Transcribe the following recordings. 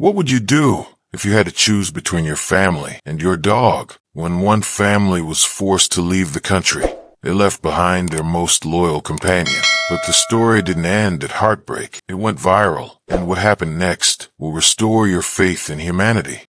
What would you do if you had to choose between your family and your dog? When one family was forced to leave the country, they left behind their most loyal companion. But the story didn't end at heartbreak. It went viral, and what happened next will restore your faith in humanity.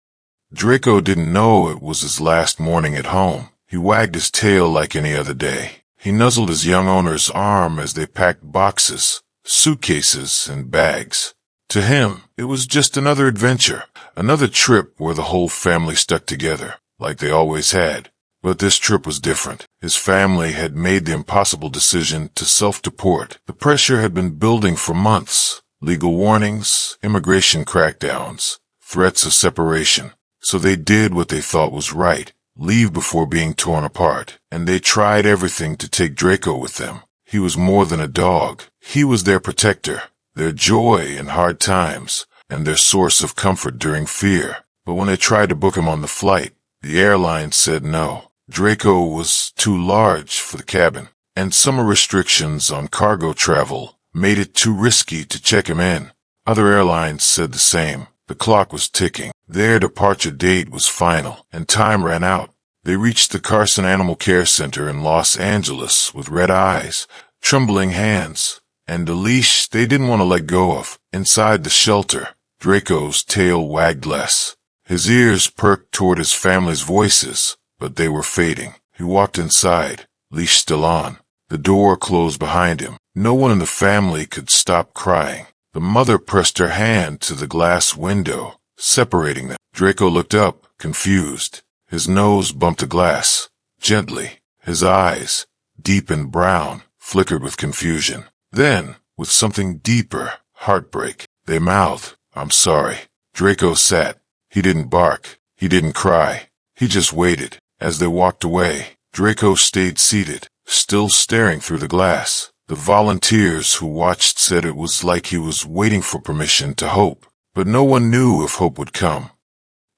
Draco didn't know it was his last morning at home. He wagged his tail like any other day. He nuzzled his young owner's arm as they packed boxes, suitcases, and bags. To him, it was just another adventure, another trip where the whole family stuck together, like they always had. But this trip was different. His family had made the impossible decision to self-deport. The pressure had been building for months. Legal warnings, immigration crackdowns, threats of separation. So they did what they thought was right, leave before being torn apart. And they tried everything to take Draco with them. He was more than a dog. He was their protector, their joy in hard times, and their source of comfort during fear. But when they tried to book him on the flight, the airline said no. Draco was too large for the cabin, and summer restrictions on cargo travel made it too risky to check him in. Other airlines said the same. The clock was ticking. Their departure date was final, and time ran out. They reached the Carson Animal Care Center in Los Angeles with red eyes, trembling hands, and a leash they didn't want to let go of. Inside the shelter, Draco's tail wagged less. His ears perked toward his family's voices, but they were fading. He walked inside, leash still on. The door closed behind him. No one in the family could stop crying. The mother pressed her hand to the glass window, separating them. Draco looked up, confused. His nose bumped the glass, gently. His eyes, deep and brown, flickered with confusion. Then, with something deeper, heartbreak, they mouthed, "I'm sorry." Draco sat. He didn't bark. He didn't cry. He just waited. As they walked away, Draco stayed seated, still staring through the glass. The volunteers who watched said it was like he was waiting for permission to hope, but no one knew if hope would come.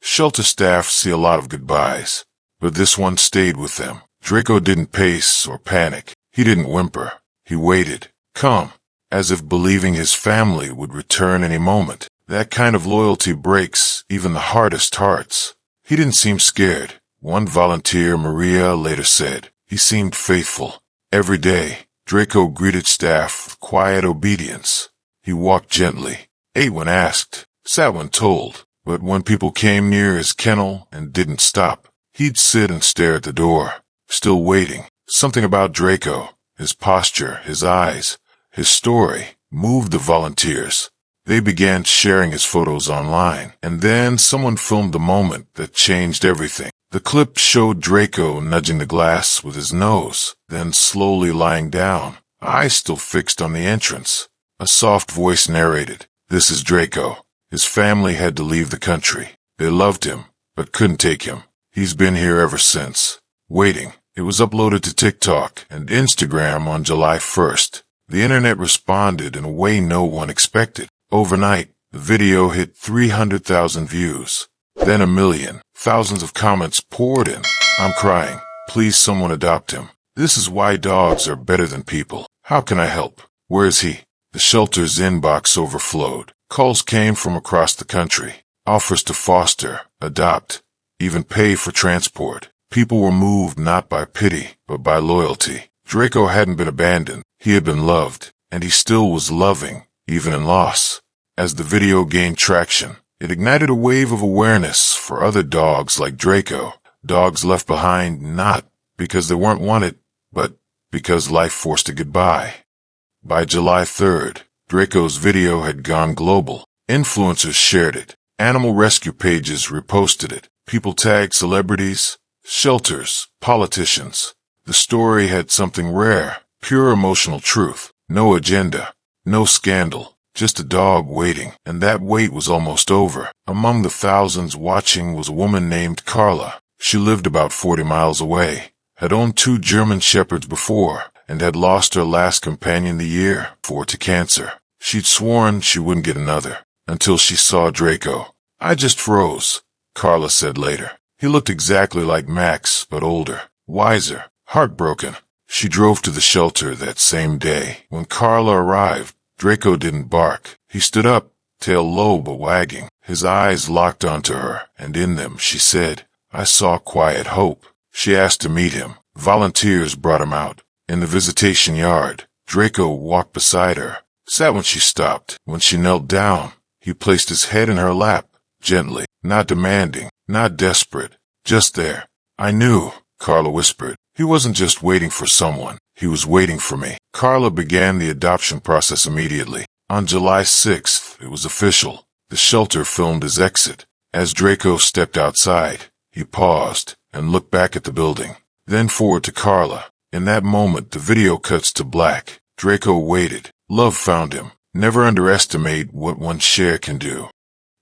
Shelter staff see a lot of goodbyes, but this one stayed with them. Draco didn't pace or panic. He didn't whimper. He waited, calm, as if believing his family would return any moment. That kind of loyalty breaks even the hardest hearts. He didn't seem scared. One volunteer, Maria, later said, he seemed faithful. Every day, Draco greeted staff with quiet obedience. He walked gently, ate when asked, sat when told. But when people came near his kennel and didn't stop, he'd sit and stare at the door, still waiting. Something about Draco, his posture, his eyes, his story, moved the volunteers. They began sharing his photos online, and then someone filmed the moment that changed everything. The clip showed Draco nudging the glass with his nose, then slowly lying down, eyes still fixed on the entrance. A soft voice narrated, "This is Draco. His family had to leave the country. They loved him, but couldn't take him. He's been here ever since, waiting." It was uploaded to TikTok and Instagram on July 1st. The internet responded in a way no one expected. Overnight, the video hit 300,000 views. Then 1 million. Thousands of comments poured in. "I'm crying. Please someone adopt him. This is why dogs are better than people. How can I help? Where is he?" The shelter's inbox overflowed. Calls came from across the country. Offers to foster, adopt, even pay for transport. People were moved not by pity, but by loyalty. Draco hadn't been abandoned. He had been loved, and he still was loving, even in loss. As the video gained traction, it ignited a wave of awareness for other dogs like Draco, dogs left behind not because they weren't wanted, but because life forced a goodbye. By July 3rd, Draco's video had gone global. Influencers shared it. Animal rescue pages reposted it. People tagged celebrities, shelters, politicians. The story had something rare, pure emotional truth. No agenda, no scandal. Just a dog waiting, and that wait was almost over. Among the thousands watching was a woman named Carla. She lived about 40 miles away, had owned 2 German Shepherds before, and had lost her last companion the year before to cancer. She'd sworn she wouldn't get another, until she saw Draco. "I just froze," Carla said later. He looked exactly like Max, but older, wiser, heartbroken. She drove to the shelter that same day. When Carla arrived, Draco didn't bark. He stood up, tail low but wagging. His eyes locked onto her, and in them, she said, "I saw quiet hope." She asked to meet him. Volunteers brought him out. In the visitation yard, Draco walked beside her, sat when she stopped. When she knelt down, he placed his head in her lap, gently, not demanding, not desperate, just there. "I knew," Carla whispered. "He wasn't just waiting for someone. He was waiting for me." Carla began the adoption process immediately. On July 6th, it was official. The shelter filmed his exit. As Draco stepped outside, he paused and looked back at the building, then forward to Carla. In that moment, the video cuts to black. Draco waited. Love found him. Never underestimate what one share can do.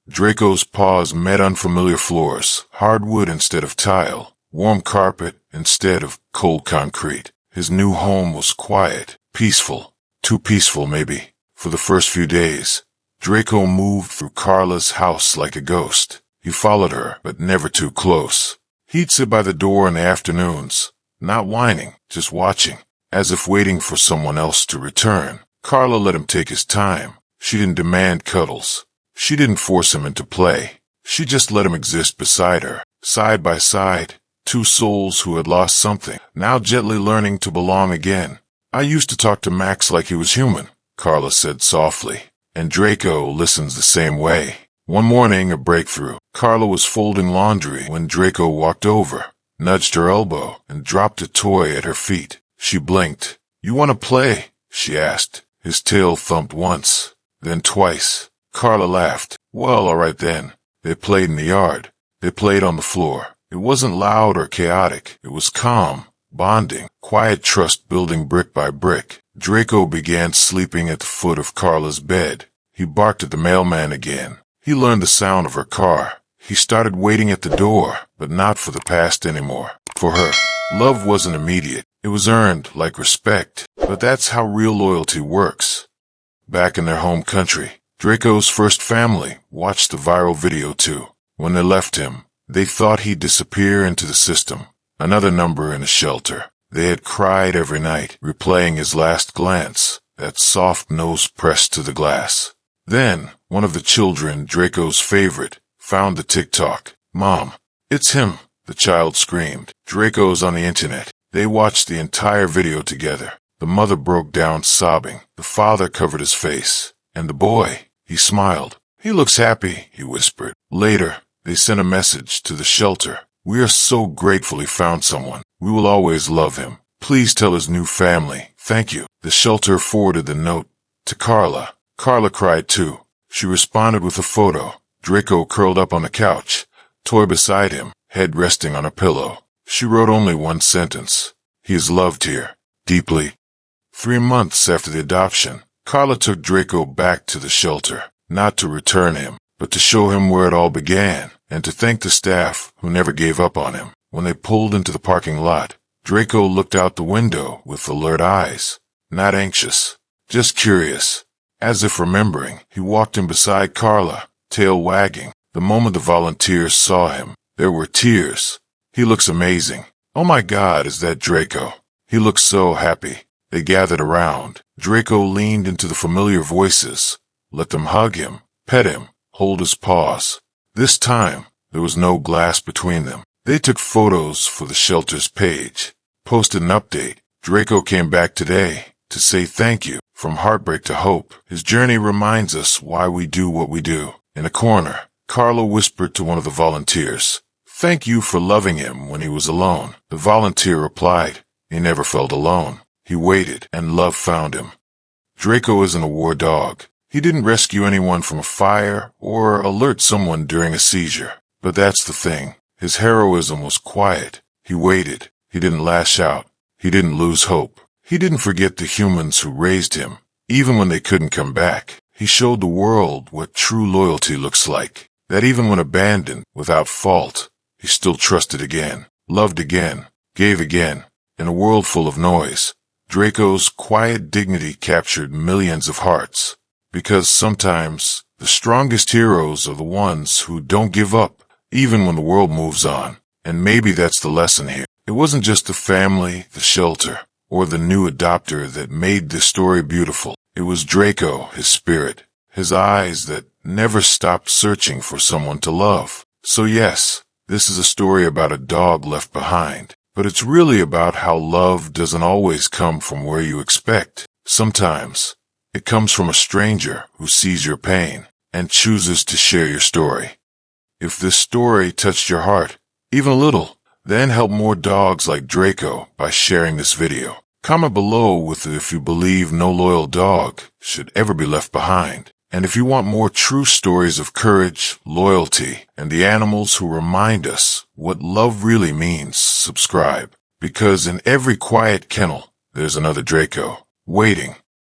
Draco's paws met unfamiliar floors, hardwood instead of tile, warm carpet instead of cold concrete. His new home was quiet, peaceful, too peaceful maybe. For the first few days, Draco moved through Carla's house like a ghost. He followed her, but never too close. He'd sit by the door in the afternoons, not whining, just watching, as if waiting for someone else to return. Carla let him take his time. She didn't demand cuddles. She didn't force him into play. She just let him exist beside her, side by side, two souls who had lost something, now gently learning to belong again. "I used to talk to Max like he was human," Carla said softly, and Draco listens the same way. One morning, a breakthrough. Carla was folding laundry when Draco walked over, nudged her elbow, and dropped a toy at her feet. She blinked. "You want to play?" she asked. His tail thumped once, then twice. Carla laughed. "Well, all right then." They played in the yard. They played on the floor. It wasn't loud or chaotic. It was calm, bonding, quiet trust building brick by brick. Draco began sleeping at the foot of Carla's bed. He barked at the mailman again. He learned the sound of her car. He started waiting at the door, but not for the past anymore. For her, love wasn't immediate. It was earned, like respect. But that's how real loyalty works. Back in their home country, Draco's first family watched the viral video too. When they left him, they thought he'd disappear into the system. Another number in a shelter. They had cried every night, replaying his last glance, that soft nose pressed to the glass. Then, one of the children, Draco's favorite, found the TikTok. "Mom, it's him," the child screamed. "Draco's on the internet." They watched the entire video together. The mother broke down sobbing. The father covered his face. And the boy, he smiled. "He looks happy," he whispered. Later, they sent a message to the shelter. "We are so grateful he found someone. We will always love him. Please tell his new family, thank you." The shelter forwarded the note to Carla. Carla cried too. She responded with a photo. Draco curled up on the couch, toy beside him, head resting on a pillow. She wrote only one sentence. "He is loved here, deeply." 3 months after the adoption, Carla took Draco back to the shelter, not to return him, but to show him where it all began, and to thank the staff who never gave up on him. When they pulled into the parking lot, Draco looked out the window with alert eyes, not anxious, just curious. As if remembering, he walked in beside Carla, tail wagging. The moment the volunteers saw him, there were tears. "He looks amazing. Oh my God, is that Draco?" He looked so happy. They gathered around. Draco leaned into the familiar voices, let them hug him, pet him, hold his paws. This time, there was no glass between them. They took photos for the shelter's page, posted an update. Draco came back today to say thank you. From heartbreak to hope, his journey reminds us why we do what we do. In a corner, Carla whispered to one of the volunteers, "Thank you for loving him when he was alone." The volunteer replied, "He never felt alone. He waited, and love found him." Draco isn't a war dog. He didn't rescue anyone from a fire or alert someone during a seizure. But that's the thing. His heroism was quiet. He waited. He didn't lash out. He didn't lose hope. He didn't forget the humans who raised him, even when they couldn't come back. He showed the world what true loyalty looks like, that even when abandoned, without fault, he still trusted again, loved again, gave again. In a world full of noise, Draco's quiet dignity captured millions of hearts. Because sometimes, the strongest heroes are the ones who don't give up, even when the world moves on. And maybe that's the lesson here. It wasn't just the family, the shelter, or the new adopter that made this story beautiful. It was Draco, his spirit, his eyes that never stopped searching for someone to love. So yes, this is a story about a dog left behind, but it's really about how love doesn't always come from where you expect. Sometimes, it comes from a stranger who sees your pain and chooses to share your story. If this story touched your heart, even a little, then help more dogs like Draco by sharing this video. Comment below with if you believe no loyal dog should ever be left behind. And if you want more true stories of courage, loyalty, and the animals who remind us what love really means, subscribe. Because in every quiet kennel, there's another Draco waiting